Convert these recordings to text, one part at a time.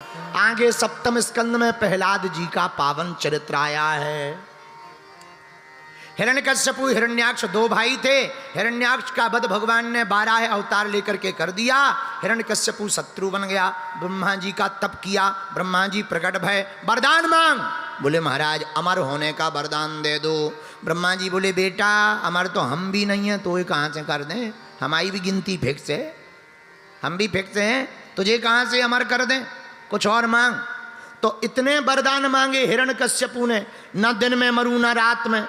आगे सप्तम स्कंद में प्रहलाद जी का पावन चरित्र आया है। हिरण्यकश्यपु हिरण्याक्ष दो भाई थे। हिरण्याक्ष का वध भगवान ने 12 अवतार लेकर के कर दिया। हिरण्यकश्यपु शत्रु बन गया। ब्रह्मा जी का तप किया। ब्रह्मा जी प्रकट भय, वरदान मांग। बोले महाराज अमर होने का वरदान दे दो। ब्रह्मा जी बोले बेटा अमर तो हम भी नहीं है, तो ये कहाँ से कर दें, हमारी भी गिनती फिक्स है, हम भी फिक्स हैं, तुझे कहाँ से अमर कर दें, कुछ और मांग। तो इतने वरदान मांगे हिरण्यकश्यपु ने, न दिन में मरूं न रात में,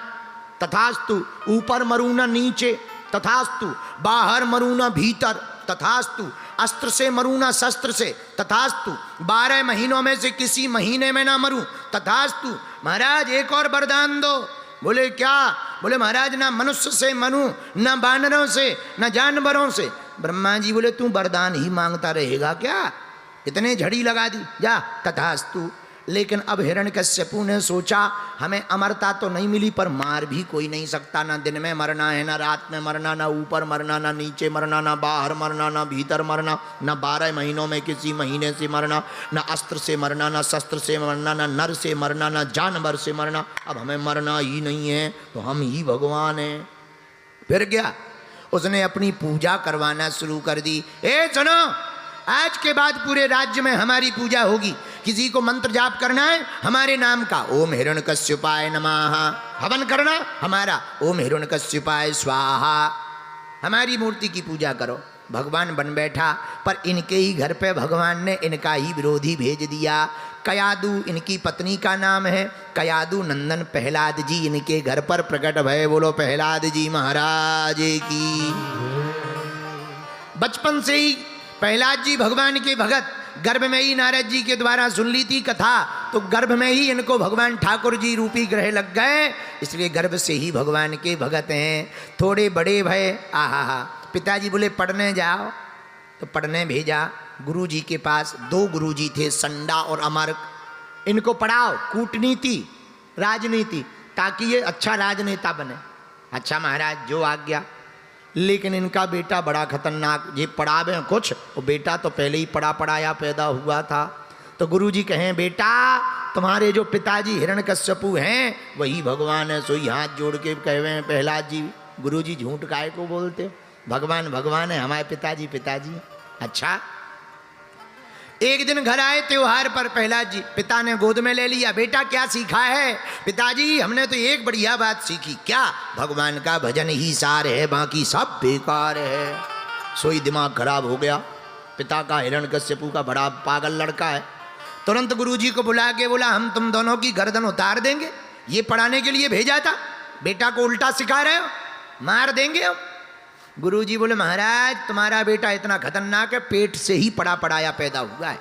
तथास्तु, ऊपर मरूं न नीचे, तथास्तु, बाहर मरूं न भीतर, तथास्तु, अस्त्र से मरूं न शस्त्र से, तथास्तु, 12 महीनों में से किसी महीने में ना मरूं, तथास्तु। महाराज एक और वरदान दो। बोले क्या? बोले महाराज ना मनुष्य से मरूं, न बानरों से, न जानवरों से। ब्रह्मा जी बोले तू वरदान ही मांगता रहेगा क्या, इतने झड़ी लगा दी, जा। तथास्तु। लेकिन अब हिरण्यकश्यपु ने सोचा हमें अमरता तो नहीं मिली, पर मार भी कोई नहीं सकता, ना दिन में मरना है, ना रात में मरना, ना ऊपर मरना, ना नीचे मरना, ना बाहर मरना, ना भीतर मरना, ना 12 महीनों में किसी महीने से मरना, ना अस्त्र से मरना, ना शस्त्र से मरना, ना नर से मरना, ना जानवर से मरना। अब हमें मरना ही नहीं है, तो हम ही भगवान हैं। फिर क्या, उसने अपनी पूजा करवाना शुरू कर दी। ए सुनो, आज के बाद पूरे राज्य में हमारी पूजा होगी। किसी को मंत्र जाप करना है हमारे नाम का, ओम हिरण्यकश्यपाय नमः। हवन करना हमारा, ओम हिरण्यकश्यपाय स्वाहा। हमारी मूर्ति की पूजा करो। भगवान बन बैठा, पर इनके ही घर पे भगवान ने इनका ही विरोधी भेज दिया। कयादु इनकी पत्नी का नाम है। कयादु नंदन प्रहलाद जी इनके घर पर प्रकट भय। बोलो प्रहलाद जी महाराज की। बचपन से ही प्रहलाद जी भगवान के भगत, गर्भ में ही नारद जी के द्वारा सुन ली थी कथा, तो गर्भ में ही इनको भगवान ठाकुर जी रूपी ग्रह लग गए, इसलिए गर्भ से ही भगवान के भगत हैं। थोड़े बड़े भय, आहा, पिताजी बोले पढ़ने जाओ, तो पढ़ने भेजा गुरु जी के पास। 2 गुरु जी थे, संडा और अमर्क। इनको पढ़ाओ कूटनीति, राजनीति, ताकि ये अच्छा राजनेता बने। अच्छा महाराज जो आज्ञा। लेकिन इनका बेटा बड़ा खतरनाक, ये पढ़ावे कुछ, वो बेटा तो पहले ही पढ़ा पढ़ाया पैदा हुआ था। तो गुरुजी कहें बेटा तुम्हारे जो पिताजी हिरण्यकश्यपु हैं वही भगवान है। सोई हाथ जोड़ के कहे प्रहलाद जी, गुरुजी झूठ काहे को बोलते हो, भगवान भगवान है, हमारे पिताजी पिताजी। अच्छा, एक दिन घर आए त्योहार पर प्रहलाद जी, पिता ने गोद में ले लिया। बेटा क्या सीखा है? पिताजी हमने तो एक बढ़िया बात सीखी। क्या? भगवान का भजन ही सार है, बाकी सब बेकार है। सोई दिमाग खराब हो गया पिता का। हिरण्यकश्यपु का बड़ा पागल लड़का है। तुरंत गुरुजी को बुला के बोला हम तुम दोनों की गर्दन उतार देंगे। ये पढ़ाने के लिए भेजा था, बेटा को उल्टा सिखा रहे हो, मार देंगे हम। गुरुजी बोले महाराज तुम्हारा बेटा इतना खतरनाक है, पेट से ही पढ़ा पढ़ाया पैदा हुआ है,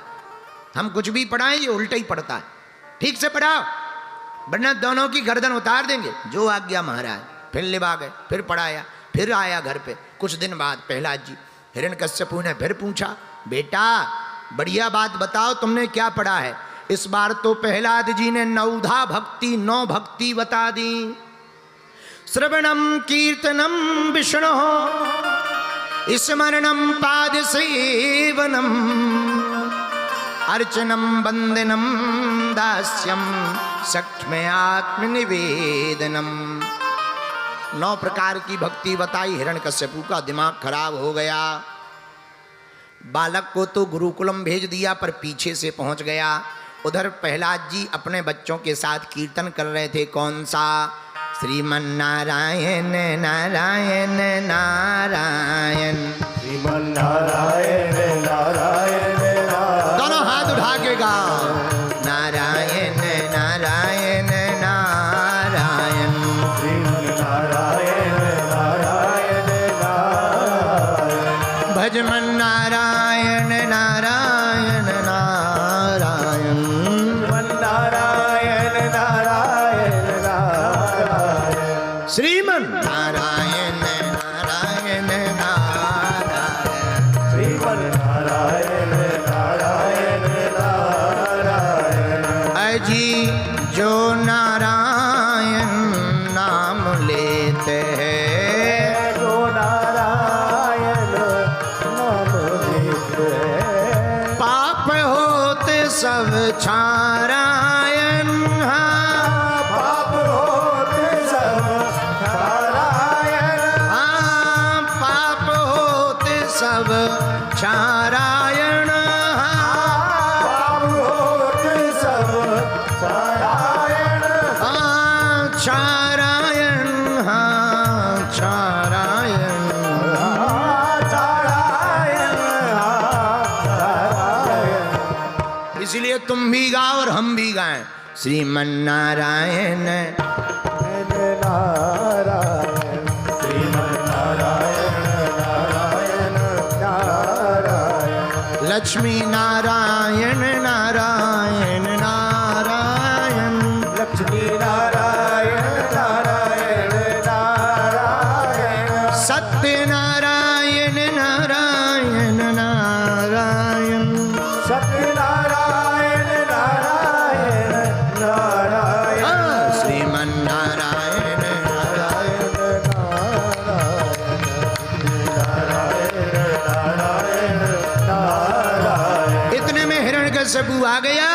हम कुछ भी पढ़ाएं ये उल्टा ही पढ़ता है, ठीक से पढ़ाओ वरना दोनों की गर्दन उतार देंगे। जो आज्ञा महाराज। फिर लिबा गए, फिर पढ़ाया, फिर आया घर पे। कुछ दिन बाद प्रहलाद जी, हिरण्यकश्यपु ने फिर पूछा बेटा बढ़िया बात बताओ तुमने क्या पढ़ा है? इस बार तो प्रहलाद जी ने 9 भक्ति बता दी। श्रवणम कीर्तनम विष्णु स्मरणम पाद सेवनम अर्चनम वंदनम दास्यम सख्य आत्मनिवेदनम। 9 प्रकार की भक्ति बताई। हिरण्यकश्यपु का दिमाग खराब हो गया। बालक को तो गुरुकुलम भेज दिया, पर पीछे से पहुंच गया। उधर प्रहलाद जी अपने बच्चों के साथ कीर्तन कर रहे थे। कौन सा? श्रीमन्नारायण नारायण नारायण, श्रीमन्नारायण नारायण नारायण। दोनों हाथ उठा के गाओ। नारायण नारायण नारायण, श्रीमन्नारायण नारायण नारायण। भजमन नारायण नारायण नारायण, नारायण नारायण नारायण। श्रीमन नारायण नारायण नारायण, श्रीमन नारायण नारायण नारायण। अजी जो नारायण नाम लेते हैं, जो नारायण नाम लेते हैं, पाप होते सब छारायण, पाप होते सब छारायण, पाप होते सब छारायण, पाप होते सब छारायण, छारायण, छारायण, छारायण। इसलिए तुम भी गाओ और हम भी गाएं। श्रीमन नारायण नारायण, श्रीमन नारायण नारायण नारायण, लक्ष्मी नारायण नारायण नारायण, लक्ष्मी नारायण नारायण नारायण, सत्य नारायण नारायण नारायण, सत्यनारायण नारायण नारायण, श्रीमन नारायण नारायण। इतने में हिरण्यकश्यपु आ गया।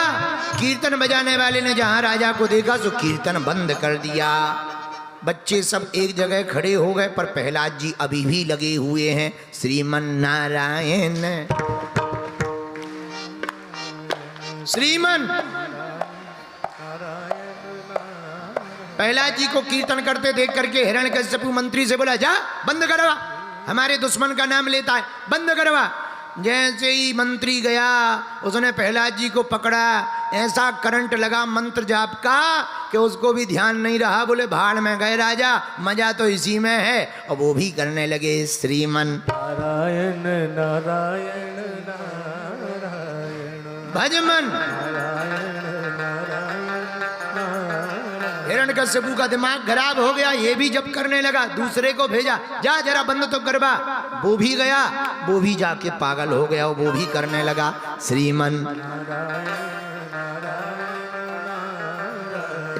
कीर्तन बजाने वाले ने जहां राजा को देखा तो कीर्तन बंद कर दिया। बच्चे सब एक जगह खड़े हो गए, पर प्रहलाद जी अभी भी लगे हुए हैं। श्रीमन नारायण, श्रीमन। प्रहलाद जी को कीर्तन करते देख करके हिरण्यकश्यपु मंत्री से बोला, जा बंद करवा, हमारे दुश्मन का नाम लेता है, बंद करवा। जैसे ही मंत्री गया, उसने प्रहलाद जी को पकड़ा, ऐसा करंट लगा मंत्र जाप का कि उसको भी ध्यान नहीं रहा। बोले भाड़ में गए राजा, मजा तो इसी में है। और वो भी करने लगे श्रीमन नारायण नारायण नारायण, भजमन। हिरण्यकश्यपु का दिमाग खराब हो गया, ये भी जब करने लगा, दूसरे को भेजा, जा जरा बंद तो करवा। वो भी गया, वो भी जाके पागल हो गया, वो भी करने लगा श्रीमन।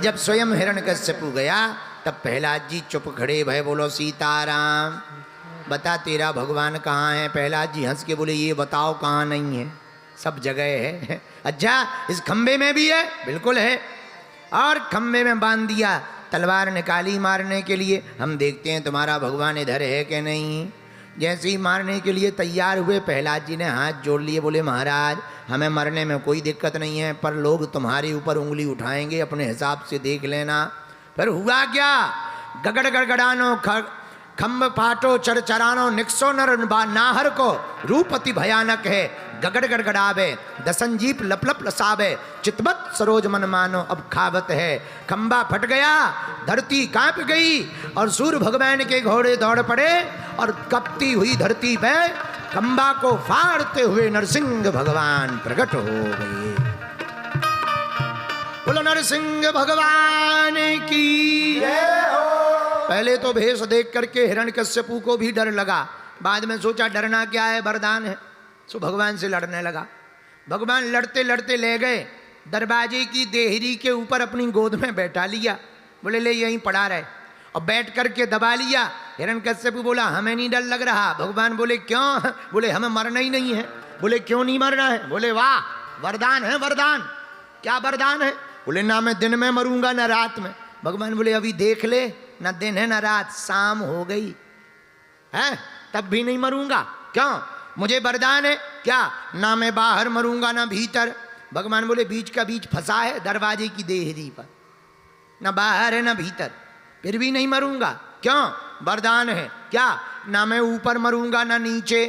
जब स्वयं हिरण्यकश्यपु गया, तब प्रहलाद जी चुप खड़े भय। बोलो सीताराम, बता तेरा भगवान कहाँ है? प्रहलाद जी हंस के बोले, ये बताओ कहाँ नहीं है, सब जगह है। अच्छा, इस खंबे में भी है? बिल्कुल है। और खंबे में बांध दिया, तलवार निकाली मारने के लिए। हम देखते हैं तुम्हारा भगवान इधर है कि नहीं। जैसे ही मारने के लिए तैयार हुए, प्रहलाद जी ने हाथ जोड़ लिए, बोले महाराज हमें मरने में कोई दिक्कत नहीं है, पर लोग तुम्हारे ऊपर उंगली उठाएंगे, अपने हिसाब से देख लेना। फिर हुआ क्या? गगड़ गड़गड़ानो खम्ब फाटो चरचरानो निक्सो नर नाहर को, रूप अति भयानक है, गगड़ गड़गड़ावे दसंजीप लप लप लसावे, चितबत सरोज मन मानो अब खावत है। खंबा फट गया, धरती कांप गई, और सूर्य भगवान के घोड़े दौड़ पड़े, और कपती हुई धरती पे खंबा को फाड़ते हुए नरसिंह भगवान प्रकट हो गए। बोलो नरसिंह भगवान की जय हो। पहले तो भेष देख करके हिरण्यकश्यपु को भी डर लगा, बाद में सोचा डरना क्या है, वरदान है, सो भगवान से लड़ने लगा। भगवान लड़ते लड़ते ले गए, दरवाजे की देहरी के ऊपर अपनी गोद में बैठा लिया। बोले ले यहीं पड़ा रहे, और बैठ करके दबा लिया। हिरण्यकश्यपु बोला हमें नहीं डर लग रहा। भगवान बोले क्यों? बोले हमें मरना ही नहीं है। बोले क्यों नहीं मरना है? बोले वाह, वरदान है, वरदान। क्या वरदान है? बोले ना मैं दिन में मरूंगा ना रात में। भगवान बोले अभी देख ले, ना दिन है ना रात, शाम हो गई है तब भी नहीं मरूंगा। क्यों? मुझे वरदान है। क्या? ना मैं बाहर मरूंगा ना भीतर। भगवान बोले बीच का बीच फंसा है दरवाजे की देहरी पर, ना बाहर है ना भीतर, फिर भी नहीं मरूंगा। क्यों? वरदान है। क्या? ना मैं ऊपर मरूंगा ना नीचे।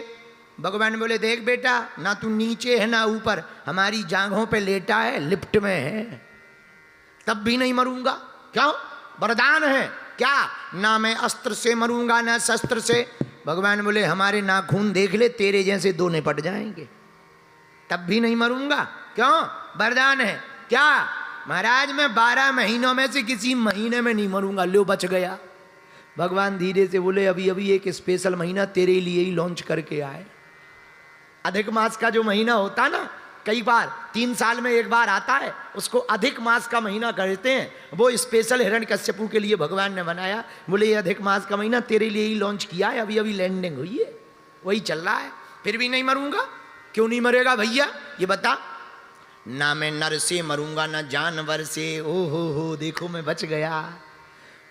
भगवान बोले देख बेटा, ना तू नीचे है ना ऊपर, हमारी जांघों पे लेटा है, लिफ्ट में है, तब भी नहीं मरूंगा। क्यों? वरदान है। क्या? ना मैं अस्त्र से मरूंगा ना शस्त्र से। भगवान बोले हमारे नाखून देख ले, तेरे जैसे दो निपट जाएंगे, तब भी नहीं मरूंगा। क्यों? वरदान है। क्या? महाराज मैं 12 महीनों में से किसी महीने में नहीं मरूंगा। लो बच गया। भगवान धीरे से बोले अभी अभी एक स्पेशल महीना तेरे लिए ही लॉन्च करके आए। अधिक मास का जो महीना होता ना, कई बार 3 साल में एक बार आता है, उसको अधिक मास का महीना कहते हैं। वो स्पेशल हिरण्यकश्यपु के लिए भगवान ने बनाया। बोले ये अधिक मास का महीना तेरे लिए ही लॉन्च किया है, अभी अभी लैंडिंग हुई है, वही चल रहा है, फिर भी नहीं मरूंगा। क्यों नहीं मरेगा भैया ये बता? ना मैं नर से मरूंगा ना जानवर से। ओ हो देखो मैं बच गया।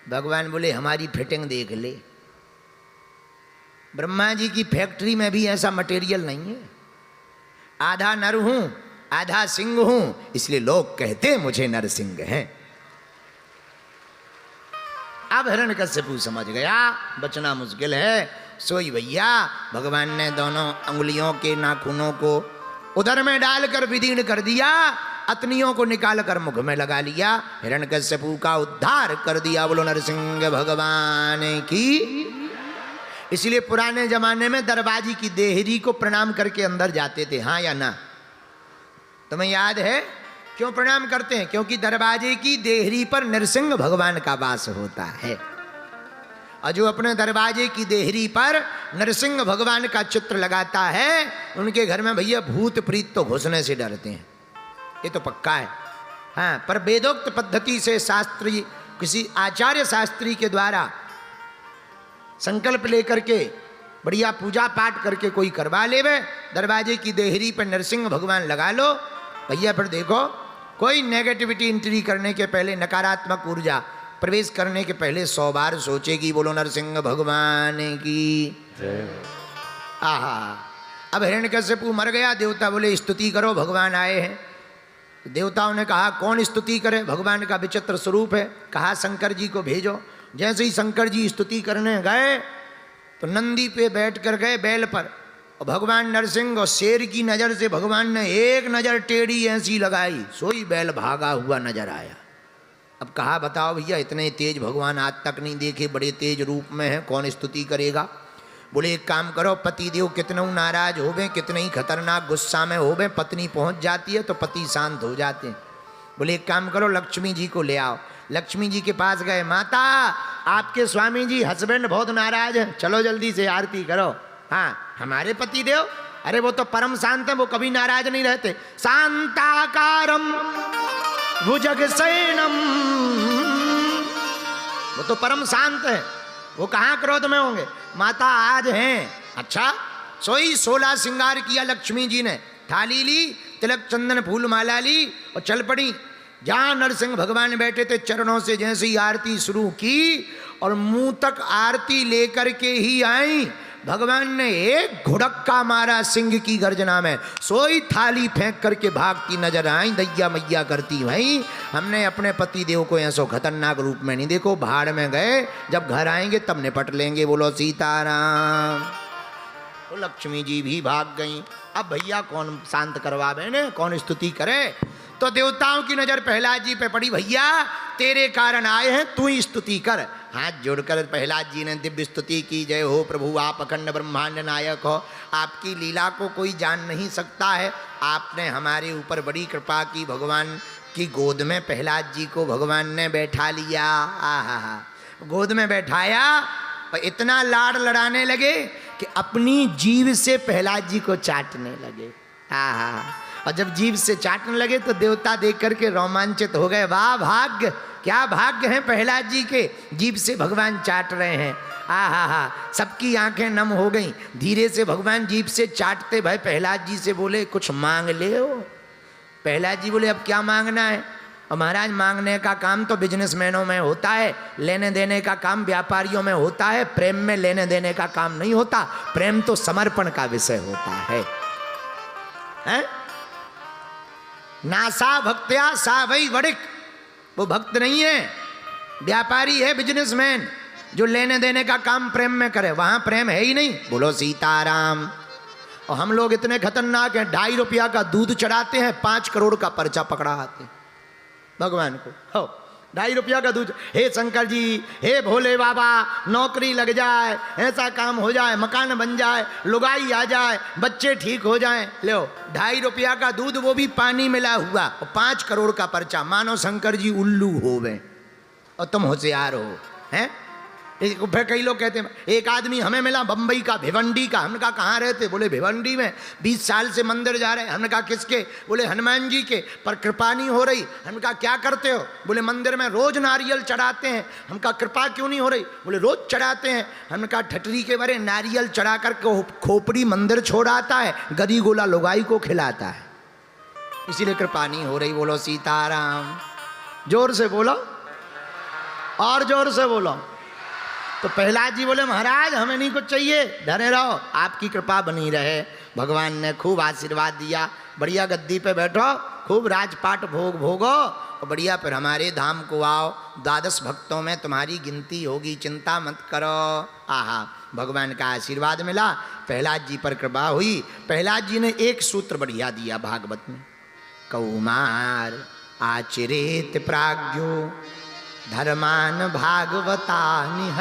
भगवान बोले हमारी फिटिंग देख ले, ब्रह्मा जी की फैक्ट्री में भी ऐसा मटेरियल नहीं है। आधा नर हूं आधा सिंह हूं, इसलिए लोग कहते मुझे नरसिंह हैं। अब हिरण्यकश्यपु समझ गया बचना मुश्किल है। सोई भैया भगवान ने दोनों अंगुलियों के नाखूनों को उधर में डालकर विदीर्ण कर दिया, अतनियों को निकालकर मुख में लगा लिया, हिरण्यकश्यपु का उद्धार कर दिया। बोलो नरसिंह भगवान की। इसलिए पुराने जमाने में दरवाजे की देहरी को प्रणाम करके अंदर जाते थे, हाँ या ना? तुम्हें याद है क्यों प्रणाम करते हैं? क्योंकि दरवाजे की देहरी पर नरसिंह भगवान का वास होता है, और जो अपने दरवाजे की देहरी पर नरसिंह भगवान का चित्र लगाता है उनके घर में भैया भूत प्रीत तो घुसने से डरते हैं, ये तो पक्का है। हाँ, पर वेदोक्त पद्धति से शास्त्री किसी आचार्य शास्त्री के द्वारा संकल्प लेकर के बढ़िया पूजा पाठ करके कोई करवा लेवे, दरवाजे की देहरी पर नरसिंह भगवान लगा लो भैया, फिर देखो कोई नेगेटिविटी एंट्री करने के पहले, नकारात्मक ऊर्जा प्रवेश करने के पहले 100 बार सोचेगी। बोलो नरसिंह भगवान की। आहा, अब हिरण्यकश्यपु मर गया, देवता बोले स्तुति करो, भगवान आए हैं। देवताओं ने कहा कौन स्तुति करे, भगवान का विचित्र स्वरूप है, कहा शंकर जी को भेजो। जैसे ही शंकर जी स्तुति करने गए तो नंदी पे बैठ कर गए बैल पर, और भगवान नरसिंह और शेर की नज़र से भगवान ने एक नज़र टेढ़ी ऐसी लगाई, सोई बैल भागा हुआ नजर आया। अब कहा बताओ भैया इतने तेज भगवान आज तक नहीं देखे, बड़े तेज रूप में है, कौन स्तुति करेगा? बोले एक काम करो, पति देव कितने नाराज होवे, कितने ही खतरनाक गुस्सा में होवे, पत्नी पहुंच जाती है तो पति शांत हो जाते हैं। बोले एक काम करो लक्ष्मी जी को ले आओ। लक्ष्मी जी के पास गए, माता आपके स्वामी जी हस्बैंड बहुत नाराज है, चलो जल्दी से आरती करो। हाँ, हमारे पति देव, अरे वो तो परम शांत है, वो कभी नाराज नहीं रहते। शांताकारम भुजगशयनम, वो तो परम शांत है, वो कहाँ क्रोध में होंगे। माता आज हैं। अच्छा, सोई 16 श्रृंगार किया लक्ष्मी जी ने, थाली ली, तिलक चंदन फूल माला ली और चल पड़ी। जहाँ नरसिंह भगवान बैठे थे चरणों से जैसे ही आरती शुरू की और मुंह तक आरती लेकर के ही आई, भगवान ने एक घुड़क्का मारा सिंह की गर्जना में, सोई थाली फेंक करके भागती नजर आई। दैया मैया करती भाई हमने अपने पति देव को ऐसो खतरनाक रूप में नहीं देखो, भाड़ में गए, जब घर आएंगे तब निपट लेंगे। बोलो सीताराम। तो लक्ष्मी जी भी भाग गई। अब भैया कौन शांत करवावे ने, कौन स्तुति करे? तो देवताओं की नजर प्रहलाद जी पे पड़ी, भैया तेरे कारण आए हैं, तू ही स्तुति कर। हाथ जोड़कर प्रहलाद जी ने दिव्य स्तुति की। जय हो प्रभु, आप अखंड ब्रह्मांड नायक हो, आपकी लीला को कोई जान नहीं सकता है। आपने हमारे ऊपर बड़ी कृपा की, भगवान की गोद में प्रहलाद जी को भगवान ने बैठा लिया। आहा, गोद में बैठाया और इतना लाड़ लड़ाने लगे कि अपनी जीभ से प्रहलाद जी को चाटने लगे। आहा, और जब जीभ से चाटने लगे तो देवता देख करके रोमांचित हो गए। वाह भाग्य, क्या भाग्य हैं प्रहलाद जी के, जीभ से भगवान चाट रहे हैं। आहा हा, सबकी आंखें नम हो गईं। धीरे से भगवान जीभ से चाटते भाई प्रहलाद जी से बोले कुछ मांग ले हो। प्रहलाद जी बोले अब क्या मांगना है? और महाराज मांगने का काम तो बिजनेसमैनों में होता है, लेने देने का काम व्यापारियों में होता है, प्रेम में लेने देने का काम नहीं होता। प्रेम तो समर्पण का विषय होता है, हैं? नासा भक्त्या सा वही वड़िक, वो भक्त नहीं है, व्यापारी है, बिजनेसमैन, जो लेने देने का काम प्रेम में करे। वहां प्रेम है ही नहीं। बोलो सीताराम। और हम लोग इतने खतरनाक हैं, 2.5 रुपया का दूध चढ़ाते हैं, 5 करोड़ का पर्चा पकड़ा आते भगवान को। हो 2.5 रुपया का दूध, हे शंकर जी, हे भोले बाबा, नौकरी लग जाए, ऐसा काम हो जाए, मकान बन जाए, लुगाई आ जाए, बच्चे ठीक हो जाएं। लो 2.5 रुपया का दूध, वो भी पानी मिला हुआ, और 5 करोड़ का पर्चा। मानो शंकर जी उल्लू हो गए और तुम होशियार हो, हैं? फिर कई लोग कहते हैं, एक आदमी हमें मिला बम्बई का, भिवंडी का। हमने कहा कहाँ रहते? बोले भिवंडी में, 20 साल से मंदिर जा रहे हैं। हमने कहा किसके? बोले हनुमान जी के, पर कृपा नहीं हो रही। हमने कहा क्या करते हो? बोले मंदिर में रोज नारियल चढ़ाते हैं। हम कहा कृपा क्यों नहीं हो रही? बोले रोज चढ़ाते हैं। हमने कहा ठटरी के बारे नारियल चढ़ा कर खोपड़ी मंदिर छोड़ आता है, गदी गोला लुगाई को खिलाता है। इसीलिए कृपा नहीं हो रही। बोलो सीताराम, जोर से बोलो और जोर से बोलो। तो प्रहलाद जी बोले महाराज हमें नहीं कुछ चाहिए, धरे रहो, आपकी कृपा बनी रहे। भगवान ने खूब आशीर्वाद दिया, बढ़िया गद्दी पे बैठो, खूब राजपाट भोग भोगो और बढ़िया फिर हमारे धाम को आओ। 12 भक्तों में तुम्हारी गिनती होगी, चिंता मत करो। आहा, भगवान का आशीर्वाद मिला, प्रहलाद जी पर कृपा हुई। प्रहलाद जी ने एक सूत्र बढ़िया दिया भागवत में, कौमार आचरेत प्राज्ञो धर्मान भागवतानिह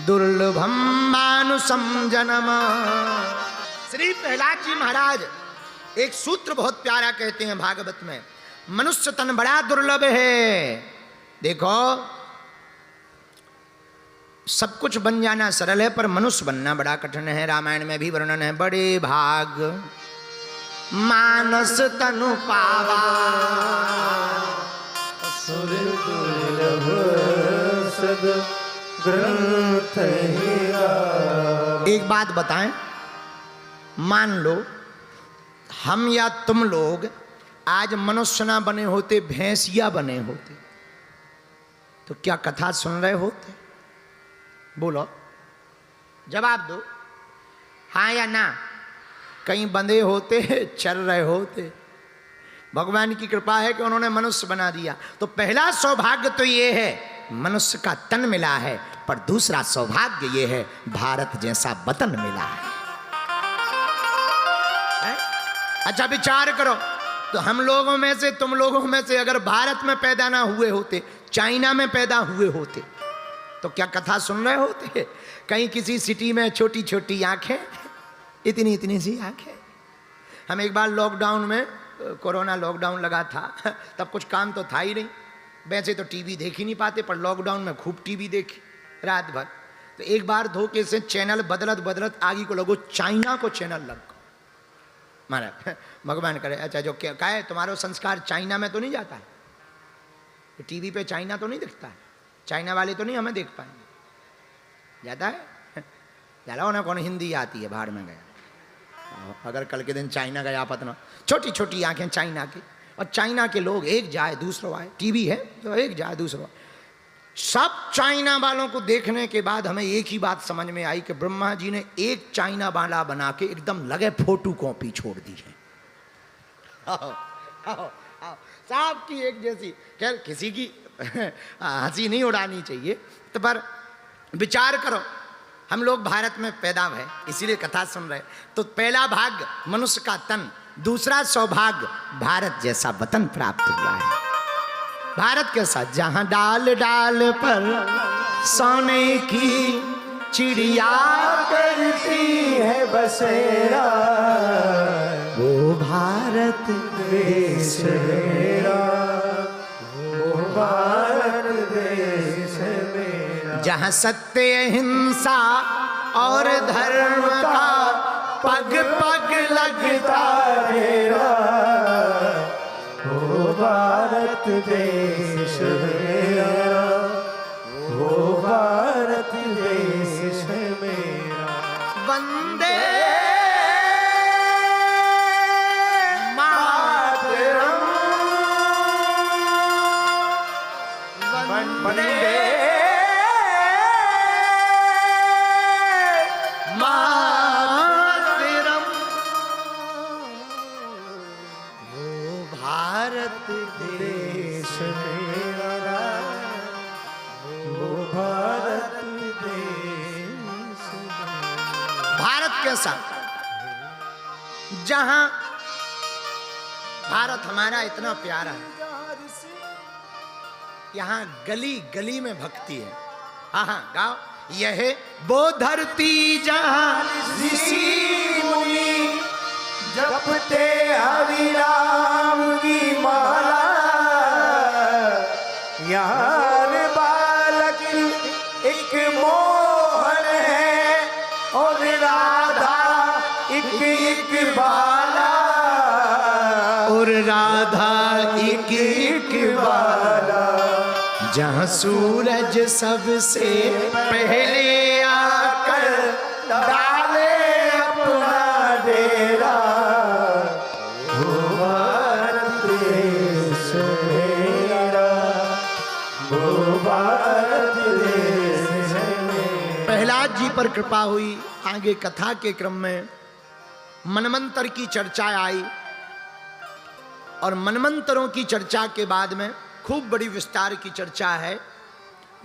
दुर्लभम मानुषम जन्म। श्री प्रहलाद जी महाराज एक सूत्र बहुत प्यारा कहते हैं भागवत में, मनुष्य तन बड़ा दुर्लभ है। देखो सब कुछ बन जाना सरल है, पर मनुष्य बनना बड़ा कठिन है। रामायण में भी वर्णन है, बड़े भाग मानस तनु पावा सुर दुर्लभ सद ग्रंथ हीरा। एक बात बताएं, मान लो हम या तुम लोग आज मनुष्य ना बने होते, भैंसिया बने होते, तो क्या कथा सुन रहे होते? बोलो, जवाब दो, हाँ या ना। कहीं बंधे होते, चल रहे होते। भगवान की कृपा है कि उन्होंने मनुष्य बना दिया। तो पहला सौभाग्य तो ये है मनुष्य का तन मिला है, पर दूसरा सौभाग्य ये है भारत जैसा वतन मिला है। अच्छा विचार करो, तो हम लोगों में से, तुम लोगों में से अगर भारत में पैदा ना हुए होते, चाइना में पैदा हुए होते, तो क्या कथा सुन रहे होते? कहीं किसी सिटी में छोटी छोटी आंखें, इतनी इतनी सी आंखें। हम एक बार लॉकडाउन में, कोरोना लॉकडाउन लगा था, तब कुछ काम तो था ही नहीं, वैसे तो टीवी देख ही नहीं पाते, पर लॉकडाउन में खूब टीवी देखी रात भर। तो एक बार धोखे से चैनल बदलत बदलत आगे को लगो चाइना को चैनल लग गो। महाराज भगवान करे, अच्छा जो क्या है तुम्हारा संस्कार चाइना में तो नहीं जाता है, टीवी पे चाइना तो नहीं दिखता है, चाइना वाले तो नहीं हमें देख पाएंगे। जाता है जाला उन्हें कौन हिंदी आती है, बाहर में गया। अगर कल के दिन चाइना गया पतना, छोटी छोटी आंखें चाइना की, और चाइना के लोग एक जाए दूसरों आए, टीवी है तो एक जाए दूसरों। सब चाइना वालों को देखने के बाद हमें एक ही बात समझ में आई कि ब्रह्मा जी ने एक चाइना वाला बना के एकदम लगे फोटो कॉपी छोड़ दी है। सब की एक जैसी। खैर किसी की हंसी नहीं उड़ानी चाहिए, तो पर विचार करो, हम लोग भारत में पैदा हुए इसीलिए कथा सुन रहे। तो पहला भाग मनुष्य का तन, दूसरा सौभाग्य भारत जैसा वतन प्राप्त हुआ है। भारत के साथ जहां डाल डाल पर सोने की चिड़िया करती है बसेरा, वो भारत देश मेरा, वो भारत देश मेरा। जहां सत्य अहिंसा और धर्म का पग पग लगता मेरा, वो भारत देश मेरा, वो भारत देश मेरा। वंदे मातरम, वंदे मातरम। वो भारत देश मेरा, वो भारत देश मेरा। भारत कैसा, जहां भारत हमारा इतना प्यारा है, यहाँ गली गली में भक्ति है। हाँ हाँ गाओ, यह वो धरती जहां ऋषि मुनि जपते हरि राम की माला, यार बालक एक मोहन है और राधा एक एक बाला, और राधा एक एक बाला। जहां सूरज सबसे पहले आकर डाले अपना डेरा, वो जी पर कृपा हुई। आगे कथा के क्रम में मनमंत्र की चर्चा आई और मनमंत्रों की चर्चा के बाद में खूब बड़ी विस्तार की चर्चा है।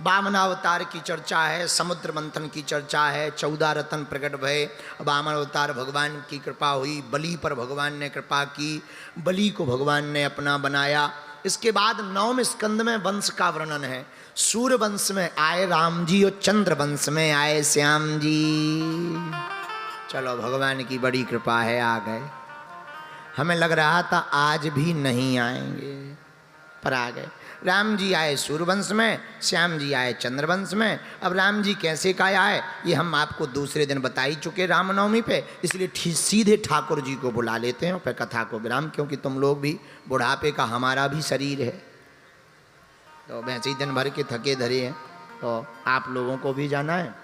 वामनावतार की चर्चा है, समुद्र मंथन की चर्चा है, 14 रत्न प्रकट भये, वामन अवतार भगवान की कृपा हुई, बलि पर भगवान ने कृपा की, बलि को भगवान ने अपना बनाया। इसके बाद 9वें स्कंद में वंश का वर्णन है। सूर्य वंश में आए राम जी और चंद्र वंश में आए श्याम जी। चलो भगवान की बड़ी कृपा है, आ गए। हमें लग रहा था आज भी नहीं आएंगे, पर आ गए। राम जी आए सूर्यवंश में, श्याम जी आए चंद्रवंश में। अब राम जी कैसे का आए ये हम आपको दूसरे दिन बता ही चुके रामनवमी पे, इसलिए सीधे ठाकुर जी को बुला लेते हैं फिर कथा को विराम, क्योंकि तुम लोग भी बुढ़ापे का हमारा भी शरीर है, तो वैसे ही दिन भर के थके धरे हैं, तो आप लोगों को भी जाना है।